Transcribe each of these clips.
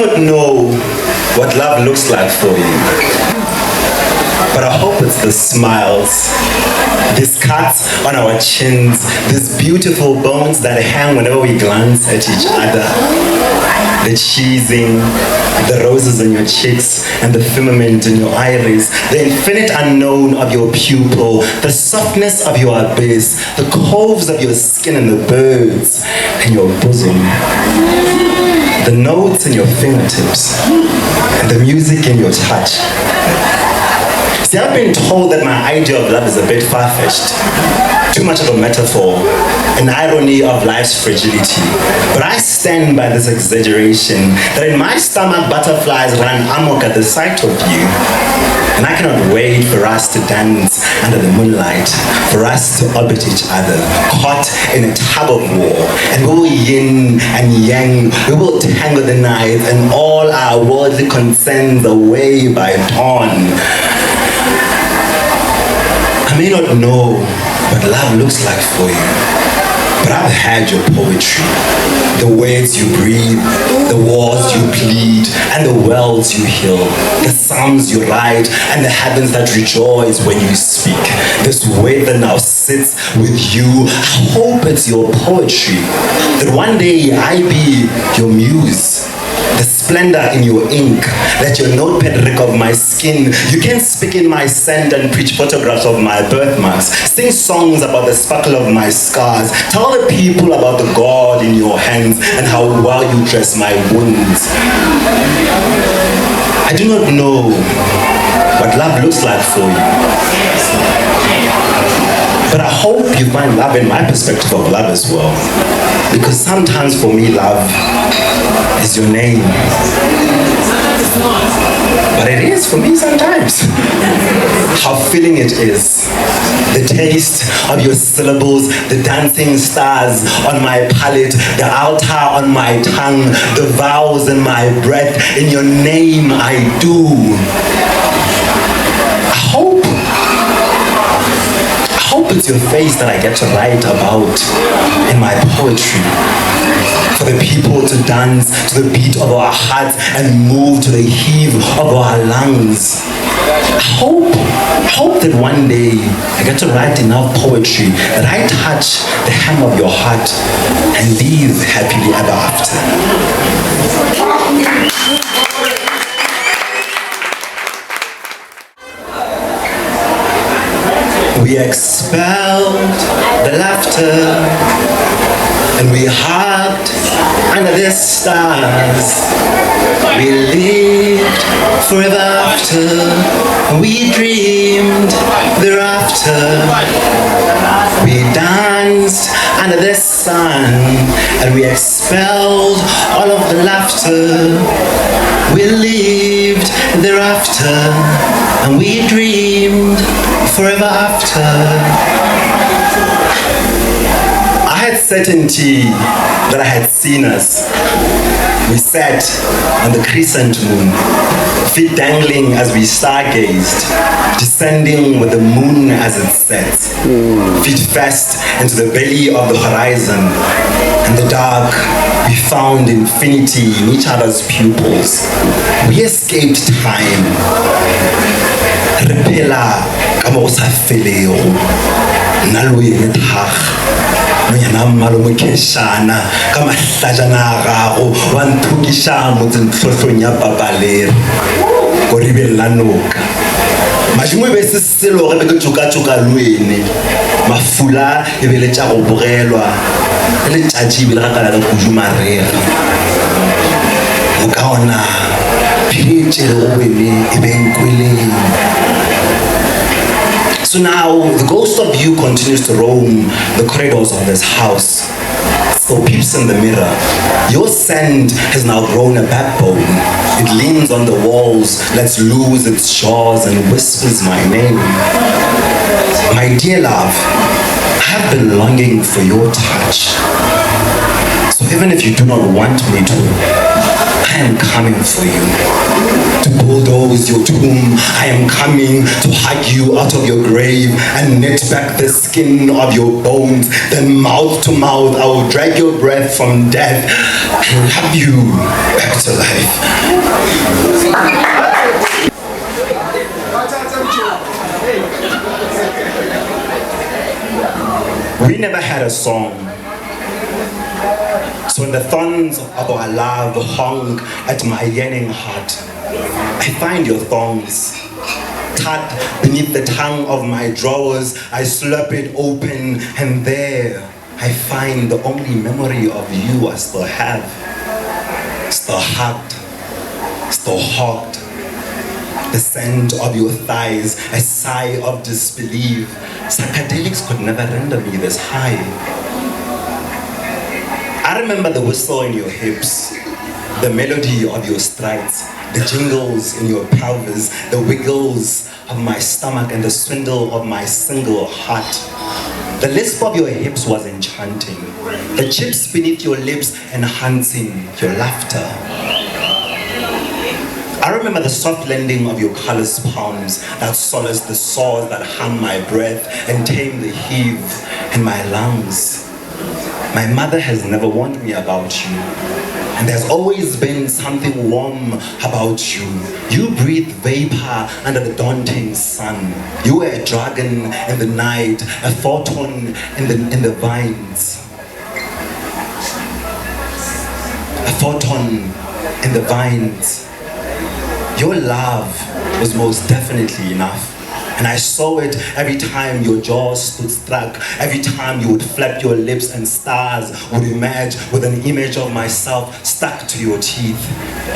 not know what love looks like for you, but I hope it's the smiles, these cuts on our chins, these beautiful bones that hang whenever we glance at each other, the cheesing, the roses on your cheeks, and the firmament in your iris, the infinite unknown of your pupil, the softness of your abyss, the coves of your skin and the birds in your bosom, the notes in your fingertips, and the music in your touch. See, I've been told that my idea of love is a bit far-fetched, too much of a metaphor, an irony of life's fragility. But I stand by this exaggeration, that in my stomach butterflies run amok at the sight of you. And I cannot wait for us to dance under the moonlight, for us to orbit each other, caught in a tug of war. And we will yin and yang, we will tangle the night and all our worldly concerns away by dawn. I may not know what love looks like for you, but I've had your poetry, the words you breathe, the wars you plead, and the wells you heal, the psalms you write, and the heavens that rejoice when you speak. This weight that now sits with you, I hope it's your poetry, that one day I be your muse, the splendor in your ink, that your notepad reek of my skin. You can speak in my scent and preach photographs of my birthmarks, sing songs about the sparkle of my scars, tell the people about the God in your hands and how well you dress my wounds. I do not know what love looks like for you, but I hope you find love in my perspective of love as well. Because sometimes for me, love is your name. But it is for me sometimes. How filling it is. The taste of your syllables, the dancing stars on my palate, the altar on my tongue, the vows in my breath. In your name I do. I hope it's your face that I get to write about in my poetry. For the people to dance to the beat of our hearts and move to the heave of our lungs. I hope that one day I get to write enough poetry that I touch the hem of your heart and live happily ever after. We expelled the laughter and we hugged under the stars. We lived forever after, and we dreamed thereafter. We danced under the sun, and we expelled all of the laughter. We lived thereafter, and we dreamed forever after. I had certainty that I had seen us. We sat on the crescent moon, feet dangling as we stargazed, descending with the moon as it sets, feet fast into the belly of the horizon. In the dark, we found infinity in each other's pupils. We escaped time. Repela kama usafeleo, nalwe nethag. Nyana mmalo mokeshana ka mahlajana gago wa nthukisha motsentlhohlong ya pabalere go ribella noka mashimo e be se selo ge be ke tsoka lwene mafula e be le tša go bogelwa le tšatši be le ga kana ka kudumarega o ka ona phiretse le go bene e be nkweleng. So now, the ghost of you continues to roam the corridors of this house. So peeps in the mirror. Your scent has now grown a backbone. It leans on the walls, lets loose its jaws, and whispers my name. My dear love, I have been longing for your touch. So even if you do not want me to, I am coming for you. To bulldoze your tomb, I am coming to hug you out of your grave and knit back the skin of your bones. Then mouth to mouth, I will drag your breath from death and love you back to life. had a song. So when the thorns of our love hung at my yearning heart, I find your thongs. Tucked beneath the tongue of my drawers, I slurp it open, and there I find the only memory of you I still have. Still hugged, still hogged. The scent of your thighs, a sigh of disbelief. Psychedelics could never render me this high. I remember the whistle in your hips, the melody of your strides, the jingles in your pelvis, the wiggles of my stomach, and the swindle of my single heart. The lisp of your hips was enchanting, the chips beneath your lips enhancing your laughter. I remember the soft landing of your callous palms that solaced the sores that hung my breath and tamed the heave in my lungs. My mother has never warned me about you, and there's always been something warm about you. You breathe vapor under the daunting sun. You were a dragon in the night, a photon in the vines. A photon in the vines. Your love was most definitely enough. And I saw it every time your jaw stood struck, every time you would flap your lips and stars would emerge with an image of myself stuck to your teeth.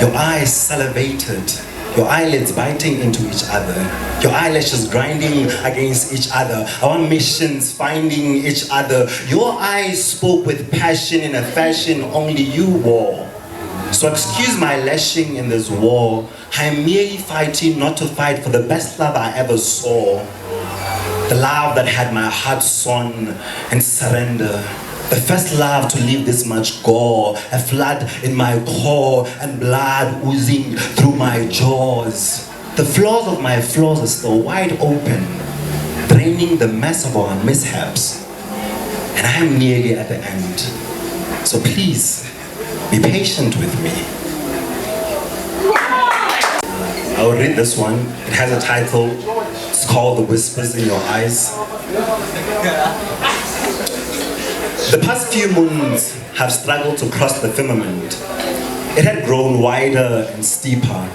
Your eyes salivated, your eyelids biting into each other, your eyelashes grinding against each other, our missions finding each other. Your eyes spoke with passion in a fashion only you wore. So excuse my lashing in this war. I am merely fighting not to fight for the best love I ever saw. The love that had my heart sewn and surrender. The first love to leave this much gore, a flood in my core and blood oozing through my jaws. The floors of my floors are still wide open, draining the mess of our mishaps. And I am nearly at the end. So please, be patient with me. I'll read this one. It has a title. It's called The Whispers in Your Eyes. The past few moons have struggled to cross the firmament. It had grown wider and steeper.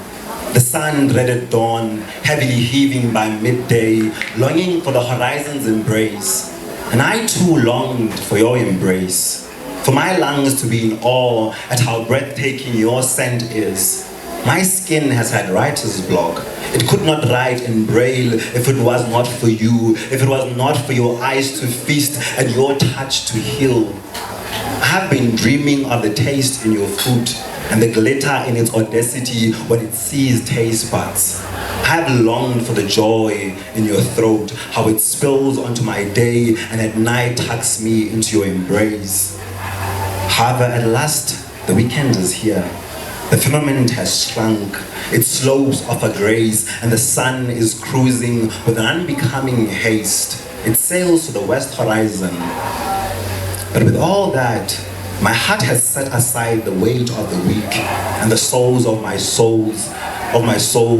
The sun dreaded dawn, heavily heaving by midday, longing for the horizon's embrace. And I too longed for your embrace. For my lungs to be in awe at how breathtaking your scent is. My skin has had writer's block. It could not write in braille if it was not for you, if it was not for your eyes to feast and your touch to heal. I have been dreaming of the taste in your food and the glitter in its audacity when it sees taste buds. I have longed for the joy in your throat, how it spills onto my day and at night tucks me into your embrace. However, at last, the weekend is here. The firmament has shrunk, its slopes offer grace, and the sun is cruising with an unbecoming haste. It sails to the west horizon. But with all that, my heart has set aside the weight of the week, and the souls of my soul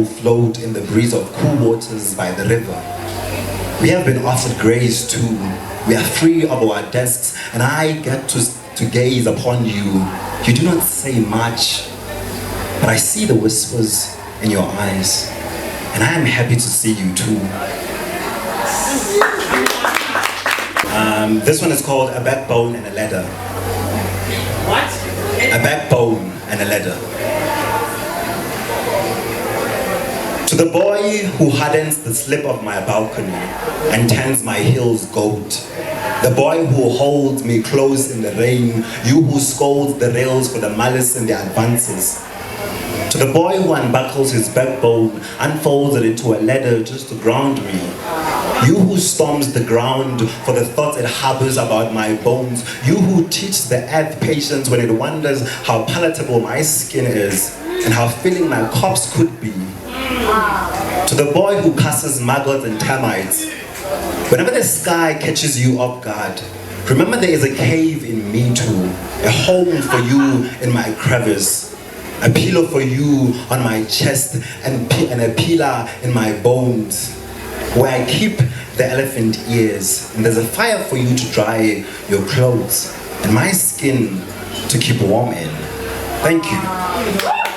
float in the breeze of cool waters by the river. We have been offered grace too. We are free of our desks, and I get to gaze upon you. You do not say much, but I see the whispers in your eyes, and I am happy to see you too. This one is called A Backbone and a Ladder. What? A backbone and a ladder. To the boy who hardens the slip of my balcony and turns my heels gold. The boy who holds me close in the rain, you who scolds the rails for the malice and the advances. To the boy who unbuckles his backbone, unfolds it into a ladder just to ground me. You who storms the ground for the thoughts it harbors about my bones. You who teach the earth patience when it wonders how palatable my skin is and how filling my corpse could be. To the boy who castles maggots and termites. Whenever the sky catches you off guard, remember there is a cave in me too, a home for you in my crevice, a pillow for you on my chest and a pillar in my bones. where I keep the elephant ears, and there's a fire for you to dry your clothes, and my skin to keep warm in. Thank you.